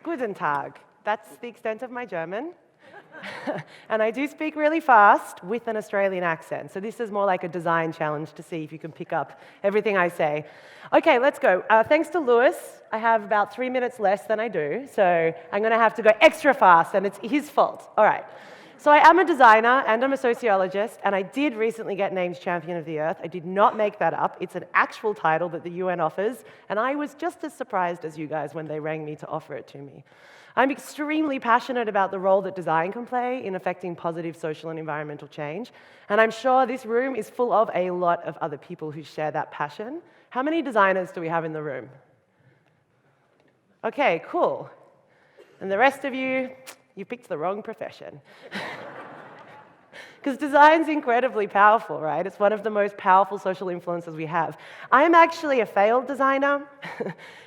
Guten Tag. That's the extent of my German. And I do speak really fast with an Australian accent. So this is more like a design challenge to see if you can pick up everything I say. Okay, let's go. Thanks to Lewis, I have about 3 minutes less than I do. So I'm going to have to go extra fast, and it's his fault. All right. So I am a designer, and I'm a sociologist, and I did recently get named Champion of the Earth. I did not make that up. It's an actual title that the UN offers, and I was just as surprised as you guys when they rang me to offer it to me. I'm extremely passionate about the role that design can play in affecting positive social and environmental change, and I'm sure this room is full of a lot of other people who share that passion. How many designers do we have in the room? Okay, cool. And the rest of you, you picked the wrong profession. Because design's incredibly powerful, right? It's one of the most powerful social influences we have. I am actually a failed designer.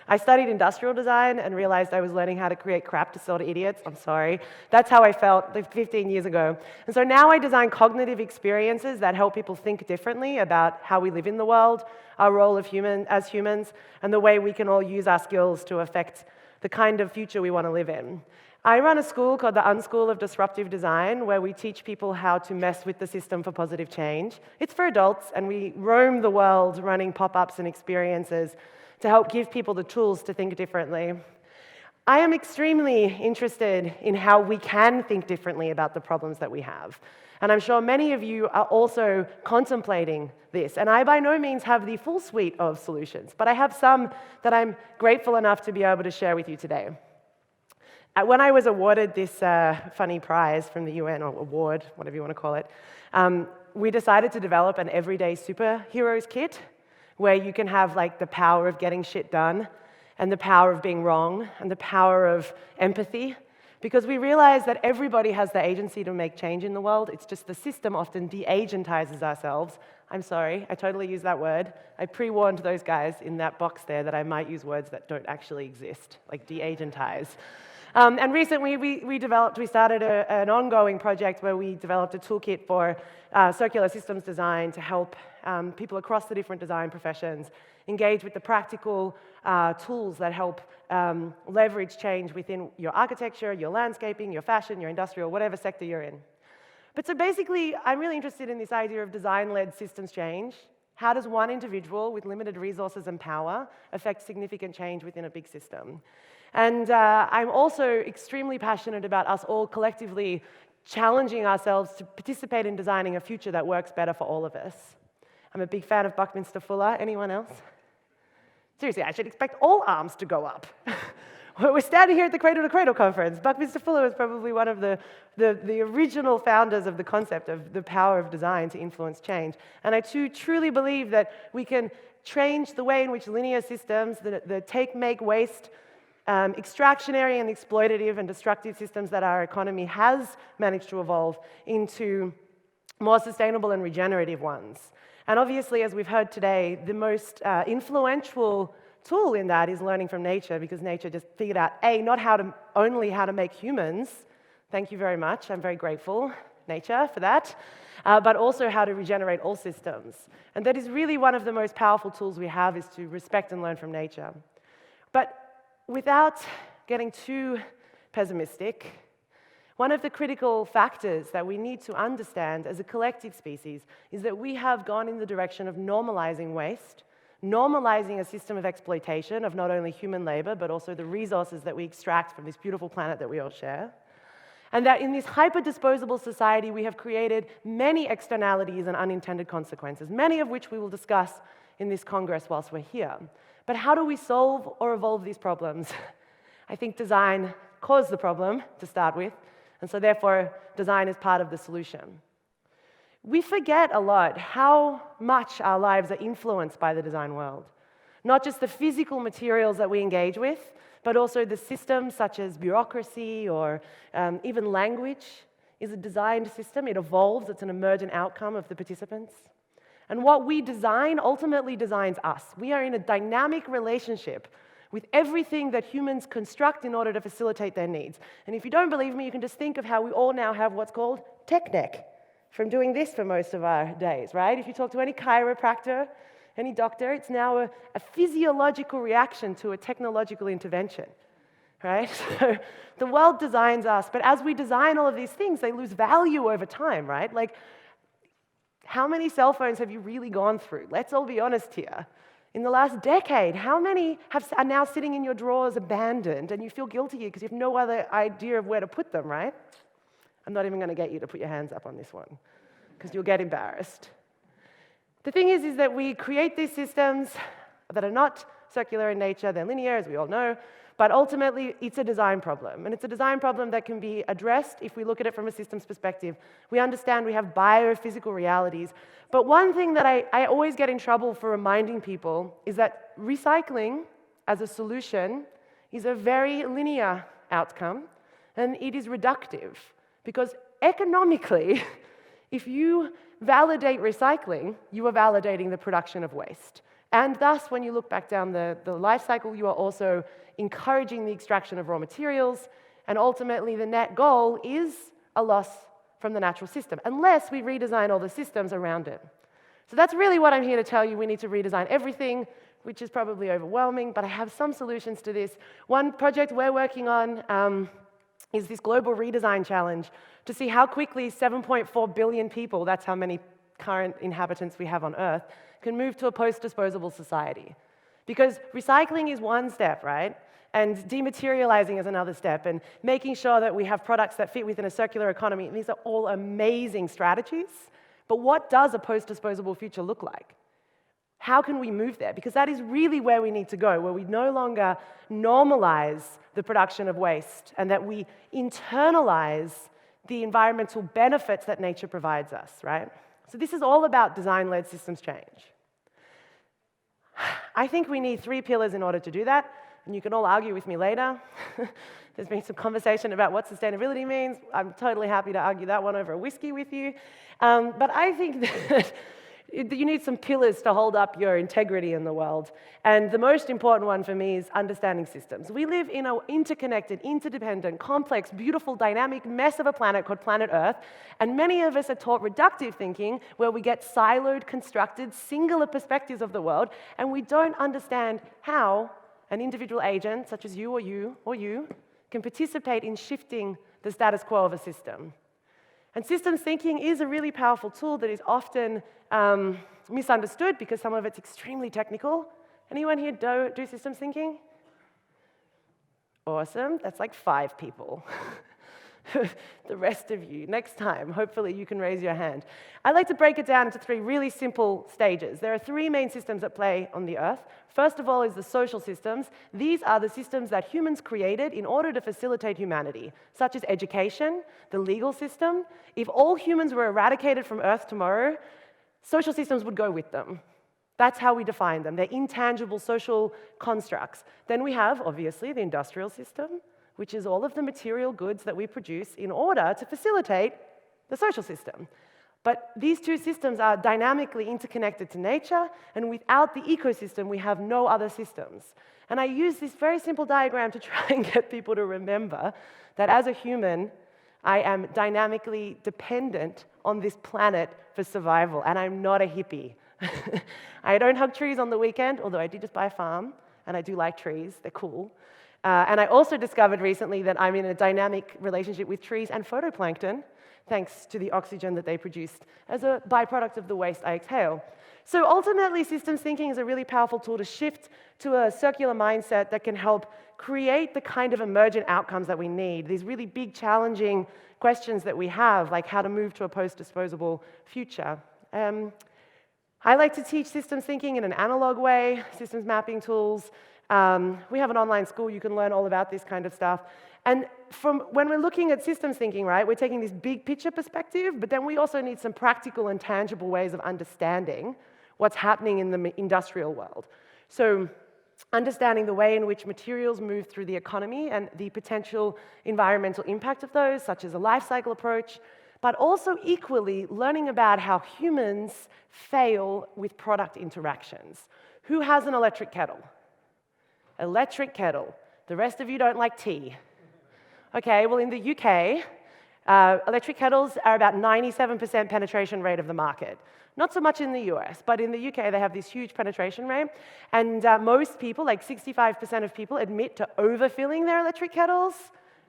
I studied industrial design and realized I was learning how to create crap to sell to idiots. I'm sorry. That's how I felt 15 years ago. And so now I design cognitive experiences that help people think differently about how we live in the world, our role as humans, and the way we can all use our skills to affect the kind of future we want to live in. I run a school called the UnSchool of Disruptive Design, where we teach people how to mess with the system for positive change. It's for adults, and we roam the world running pop-ups and experiences to help give people the tools to think differently. I am extremely interested in how we can think differently about the problems that we have. And I'm sure many of you are also contemplating this. And I by no means have the full suite of solutions, but I have some that I'm grateful enough to be able to share with you today. When I was awarded this funny prize from the UN, or award, whatever you want to call it, we decided to develop an everyday superheroes kit where you can have like the power of getting shit done and the power of being wrong and the power of empathy, because we realize that everybody has the agency to make change in the world. It's just the system often de-agentizes ourselves. I'm sorry, I totally use that word. I pre-warned those guys in that box there that I might use words that don't actually exist, like de-agentize. And recently, we started an ongoing project where we developed a toolkit for circular systems design to help people across the different design professions engage with the practical tools that help leverage change within your architecture, your landscaping, your fashion, your industrial, whatever sector you're in. But so basically, I'm really interested in this idea of design-led systems change. How does one individual with limited resources and power affect significant change within a big system? And I'm also extremely passionate about us all collectively challenging ourselves to participate in designing a future that works better for all of us. I'm a big fan of Buckminster Fuller. Anyone else? Seriously, I should expect all arms to go up. We're standing here at the Cradle to Cradle conference. Buckminster Fuller was probably one of the original founders of the concept of the power of design to influence change. And I too truly believe that we can change the way in which linear systems, the take, make, waste, extractionary and exploitative and destructive systems that our economy has managed to evolve into more sustainable and regenerative ones. And obviously, as we've heard today, the most influential tool in that is learning from nature, because nature just figured out, not only how to make humans, thank you very much, I'm very grateful, nature, for that, but also how to regenerate all systems. And that is really one of the most powerful tools we have, is to respect and learn from nature. But without getting too pessimistic, one of the critical factors that we need to understand as a collective species is that we have gone in the direction of normalizing waste, normalizing a system of exploitation of not only human labor, but also the resources that we extract from this beautiful planet that we all share. And that in this hyper-disposable society, we have created many externalities and unintended consequences, many of which we will discuss in this Congress whilst we're here. But how do we solve or evolve these problems? I think design caused the problem to start with, and so therefore design is part of the solution. We forget a lot how much our lives are influenced by the design world. Not just the physical materials that we engage with, but also the systems such as bureaucracy or even language is a designed system. It evolves. It's an emergent outcome of the participants. And what we design ultimately designs us. We are in a dynamic relationship with everything that humans construct in order to facilitate their needs. And if you don't believe me, you can just think of how we all now have what's called tech neck from doing this for most of our days, right? If you talk to any chiropractor, any doctor, it's now a physiological reaction to a technological intervention. right? So the world designs us, but as we design all of these things, they lose value over time, right? Like, how many cell phones have you really gone through? Let's all be honest here. In the last decade, how many are now sitting in your drawers abandoned and you feel guilty because you have no other idea of where to put them, right? I'm not even going to get you to put your hands up on this one because you'll get embarrassed. The thing is that we create these systems that are not circular in nature, they're linear, as we all know, but ultimately it's a design problem. And it's a design problem that can be addressed if we look at it from a systems perspective. We understand we have biophysical realities. But one thing that I always get in trouble for reminding people is that recycling as a solution is a very linear outcome, and it is reductive. Because economically, if you validate recycling, you are validating the production of waste. And thus, when you look back down the life cycle, you are also encouraging the extraction of raw materials, and ultimately the net goal is a loss from the natural system, unless we redesign all the systems around it. So that's really what I'm here to tell you. We need to redesign everything, which is probably overwhelming, but I have some solutions to this. One project we're working on is this global redesign challenge to see how quickly 7.4 billion people, that's how many current inhabitants we have on Earth, can move to a post-disposable society. Because recycling is one step, right? And dematerializing is another step, and making sure that we have products that fit within a circular economy. And these are all amazing strategies, but what does a post-disposable future look like? How can we move there? Because that is really where we need to go, where we no longer normalize the production of waste and that we internalize the environmental benefits that nature provides us, right? So this is all about design-led systems change. I think we need 3 pillars in order to do that, and you can all argue with me later. There's been some conversation about what sustainability means. I'm totally happy to argue that one over a whiskey with you. But I think that you need some pillars to hold up your integrity in the world. And the most important one for me is understanding systems. We live in an interconnected, interdependent, complex, beautiful, dynamic mess of a planet called planet Earth. And many of us are taught reductive thinking, where we get siloed, constructed, singular perspectives of the world, and we don't understand how an individual agent, such as you or you or you, can participate in shifting the status quo of a system. And systems thinking is a really powerful tool that is often misunderstood because some of it's extremely technical. Anyone here do systems thinking? Awesome. That's like 5 people. The rest of you, next time, hopefully you can raise your hand. I like to break it down into 3 really simple stages. There are 3 main systems at play on the Earth. First of all is the social systems. These are the systems that humans created in order to facilitate humanity, such as education, the legal system. If all humans were eradicated from Earth tomorrow, social systems would go with them. That's how we define them. They're intangible social constructs. Then we have, obviously, the industrial system, which is all of the material goods that we produce in order to facilitate the social system. But these 2 systems are dynamically interconnected to nature, and without the ecosystem, we have no other systems. And I use this very simple diagram to try and get people to remember that as a human, I am dynamically dependent on this planet for survival, and I'm not a hippie. I don't hug trees on the weekend, although I did just buy a farm, and I do like trees, they're cool. And I also discovered recently that I'm in a dynamic relationship with trees and phytoplankton, thanks to the oxygen that they produced as a byproduct of the waste I exhale. So ultimately, systems thinking is a really powerful tool to shift to a circular mindset that can help create the kind of emergent outcomes that we need, these really big, challenging questions that we have, like how to move to a post-disposable future. I like to teach systems thinking in an analog way, systems mapping tools. We have an online school, you can learn all about this kind of stuff. And when we're looking at systems thinking, right, we're taking this big picture perspective, but then we also need some practical and tangible ways of understanding what's happening in the industrial world. So understanding the way in which materials move through the economy and the potential environmental impact of those, such as a life cycle approach, but also equally learning about how humans fail with product interactions. Who has an electric kettle? Electric kettle. The rest of you don't like tea. Okay, well in the UK, Electric kettles are about 97% penetration rate of the market. Not so much in the US, but in the UK they have this huge penetration rate. And most people, like 65% of people, admit to overfilling their electric kettles.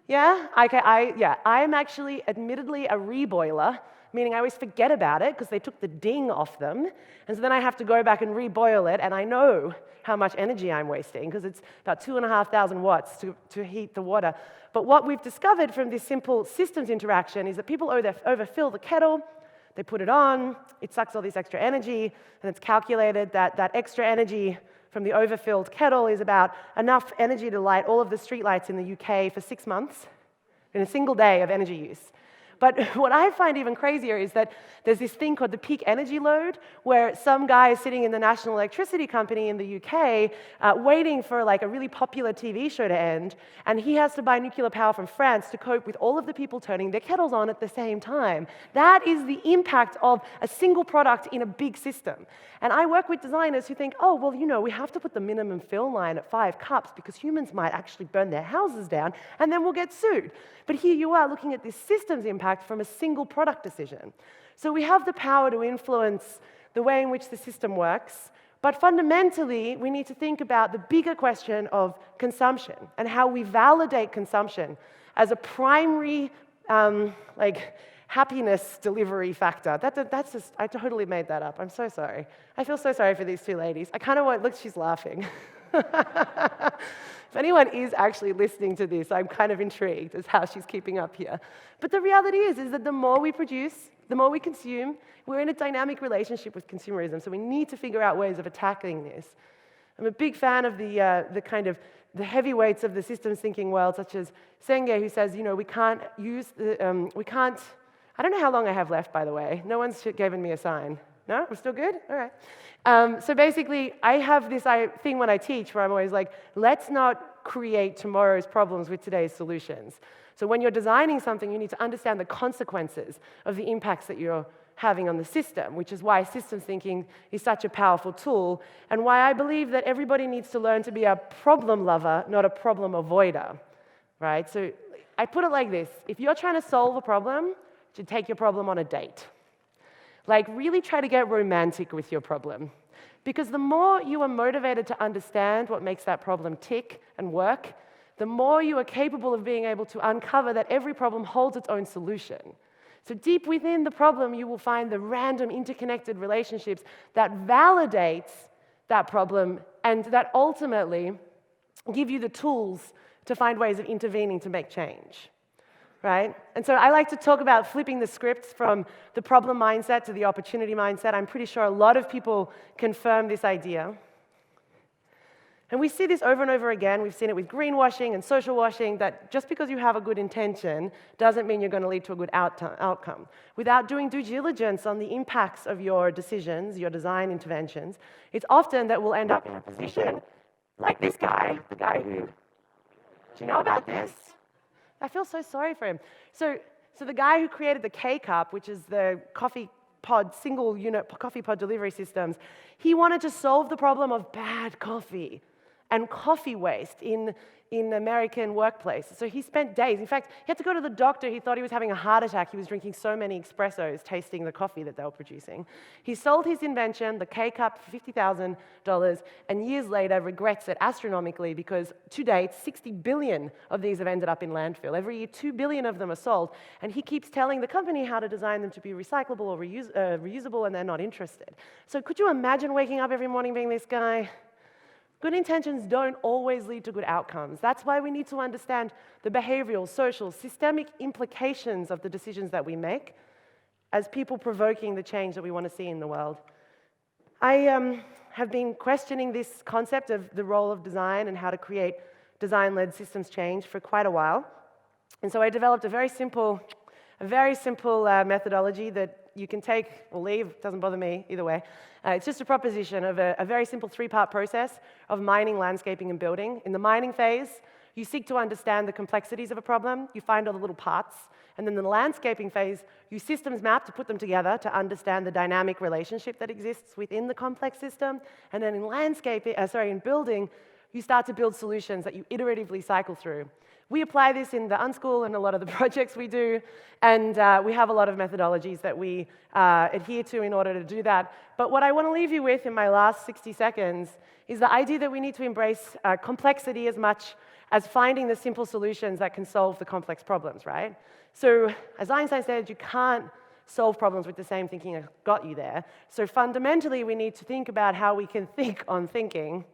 Yeah? I'm actually admittedly a reboiler, meaning I always forget about it because they took the ding off them. And so then I have to go back and reboil it, and I know how much energy I'm wasting because it's about 2,500 watts to heat the water. But what we've discovered from this simple systems interaction is that people overfill the kettle, they put it on, it sucks all this extra energy, and it's calculated that that extra energy from the overfilled kettle is about enough energy to light all of the streetlights in the UK for 6 months in a single day of energy use. But what I find even crazier is that there's this thing called the peak energy load, where some guy is sitting in the National Electricity Company in the UK waiting for like a really popular TV show to end, and he has to buy nuclear power from France to cope with all of the people turning their kettles on at the same time. That is the impact of a single product in a big system. And I work with designers who think, oh, well, you know, we have to put the minimum fill line at 5 cups because humans might actually burn their houses down, and then we'll get sued. But here you are looking at this systems impact from a single product decision. So we have the power to influence the way in which the system works, but fundamentally, we need to think about the bigger question of consumption and how we validate consumption as a primary happiness delivery factor. That's just, I totally made that up. I'm so sorry. I feel so sorry for these two ladies. I kind of want, look, she's laughing. If anyone is actually listening to this, I'm kind of intrigued as how she's keeping up here. But the reality is that the more we produce, the more we consume, we're in a dynamic relationship with consumerism, so we need to figure out ways of attacking this. I'm a big fan of the kind of the heavyweights of the systems thinking world, such as Senge, who says, you know, we can't use the, I don't know how long I have left, by the way. No one's given me a sign. No? We're still good? All right. So basically, I have this thing when I teach where I'm always like, let's not create tomorrow's problems with today's solutions. So when you're designing something, you need to understand the consequences of the impacts that you're having on the system, which is why systems thinking is such a powerful tool, and why I believe that everybody needs to learn to be a problem lover, not a problem avoider, right? So I put it like this. If you're trying to solve a problem, you should take your problem on a date. Like, really try to get romantic with your problem. Because the more you are motivated to understand what makes that problem tick and work, the more you are capable of being able to uncover that every problem holds its own solution. So deep within the problem, you will find the random interconnected relationships that validates that problem and that ultimately give you the tools to find ways of intervening to make change. Right? And so I like to talk about flipping the scripts from the problem mindset to the opportunity mindset. I'm pretty sure a lot of people confirm this idea. And we see this over and over again. We've seen it with greenwashing and social washing, that just because you have a good intention doesn't mean you're going to lead to a good outcome. Without doing due diligence on the impacts of your decisions, your design interventions, it's often that we'll end up in a position like this guy, the guy who, do you know about this? I feel so sorry for him. So the guy who created the K-Cup, which is the coffee pod, single unit coffee pod delivery systems, he wanted to solve the problem of bad coffee and coffee waste in American workplaces. So he spent days. In fact, he had to go to the doctor. He thought he was having a heart attack. He was drinking so many espressos, tasting the coffee that they were producing. He sold his invention, the K-Cup, for $50,000, and years later regrets it astronomically because to date, 60 billion of these have ended up in landfill. Every year, 2 billion of them are sold, and he keeps telling the company how to design them to be recyclable or reusable, and they're not interested. So could you imagine waking up every morning being this guy? Good intentions don't always lead to good outcomes. That's why we need to understand the behavioral, social, systemic implications of the decisions that we make as people provoking the change that we want to see in the world. I have been questioning this concept of the role of design and how to create design-led systems change for quite a while. And so I developed a very simple methodology that you can take or leave, it doesn't bother me, either way. It's just a proposition of a very simple 3-part process of mining, landscaping, and building. In the mining phase, you seek to understand the complexities of a problem, you find all the little parts, and then in the landscaping phase, you systems map to put them together to understand the dynamic relationship that exists within the complex system, and then in building, you start to build solutions that you iteratively cycle through. We apply this in the UnSchool and a lot of the projects we do, and we have a lot of methodologies that we adhere to in order to do that. But what I want to leave you with in my last 60 seconds is the idea that we need to embrace complexity as much as finding the simple solutions that can solve the complex problems, right? So, as Einstein said, you can't solve problems with the same thinking that got you there. So fundamentally, we need to think about how we can think on thinking.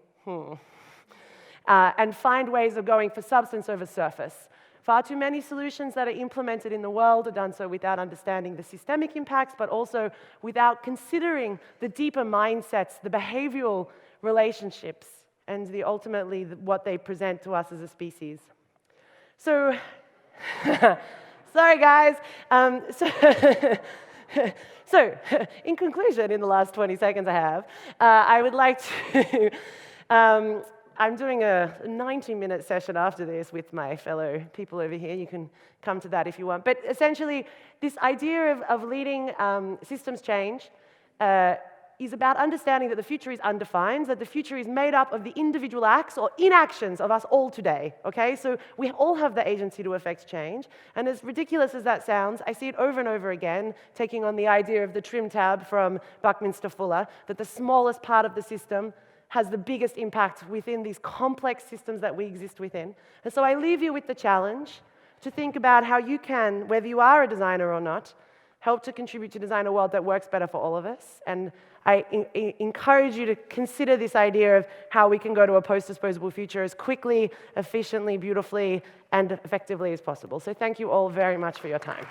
And find ways of going for substance over surface. Far too many solutions that are implemented in the world are done so without understanding the systemic impacts, but also without considering the deeper mindsets, the behavioral relationships, and ultimately what they present to us as a species. So, sorry guys. So, in conclusion, in the last 20 seconds I have, I would like to I'm doing a 90-minute session after this with my fellow people over here. You can come to that if you want. But essentially, this idea of leading systems change is about understanding that the future is undefined, that the future is made up of the individual acts or inactions of us all today, okay? So we all have the agency to affect change. And as ridiculous as that sounds, I see it over and over again, taking on the idea of the trim tab from Buckminster Fuller, that the smallest part of the system has the biggest impact within these complex systems that we exist within. And so I leave you with the challenge to think about how you can, whether you are a designer or not, help to contribute to design a world that works better for all of us. And I encourage you to consider this idea of how we can go to a post-disposable future as quickly, efficiently, beautifully, and effectively as possible. So thank you all very much for your time.